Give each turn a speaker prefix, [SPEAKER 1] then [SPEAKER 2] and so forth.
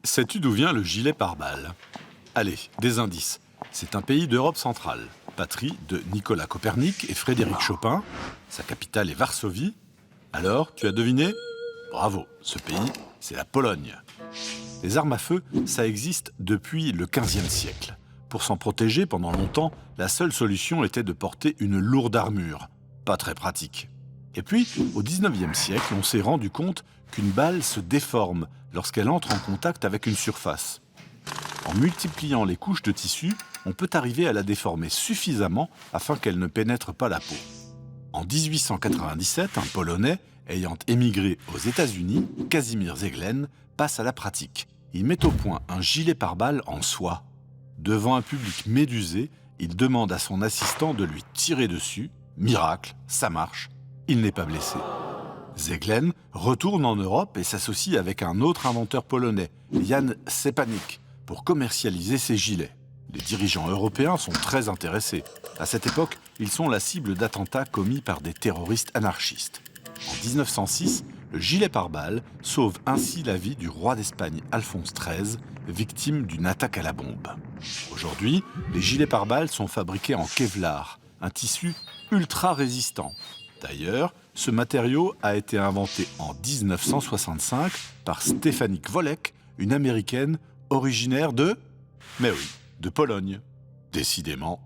[SPEAKER 1] Sais-tu d'où vient le gilet pare-balles? Allez, des indices. C'est un pays d'Europe centrale, patrie de Nicolas Copernic et Frédéric Chopin. Sa capitale est Varsovie. Alors, tu as deviné? Bravo, ce pays, c'est la Pologne. Les armes à feu, ça existe depuis le XVe siècle. Pour s'en protéger pendant longtemps, la seule solution était de porter une lourde armure. Pas très pratique. Et puis, au XIXe siècle, on s'est rendu compte qu'une balle se déforme lorsqu'elle entre en contact avec une surface. En multipliant les couches de tissu, on peut arriver à la déformer suffisamment afin qu'elle ne pénètre pas la peau. En 1897, un Polonais, ayant émigré aux États-Unis, Kazimierz Zeglen, passe à la pratique. Il met au point un gilet pare-balles en soie. Devant un public médusé, il demande à son assistant de lui tirer dessus. Miracle, ça marche. Il n'est pas blessé. Zeglen retourne en Europe et s'associe avec un autre inventeur polonais, Jan Szczepanik, pour commercialiser ses gilets. Les dirigeants européens sont très intéressés. À cette époque, ils sont la cible d'attentats commis par des terroristes anarchistes. En 1906, le gilet pare-balles sauve ainsi la vie du roi d'Espagne Alphonse XIII, victime d'une attaque à la bombe. Aujourd'hui, les gilets pare-balles sont fabriqués en Kevlar, un tissu ultra résistant. D'ailleurs, ce matériau a été inventé en 1965 par Stephanie Kwolek, une Américaine originaire de... Mais oui, de Pologne. Décidément,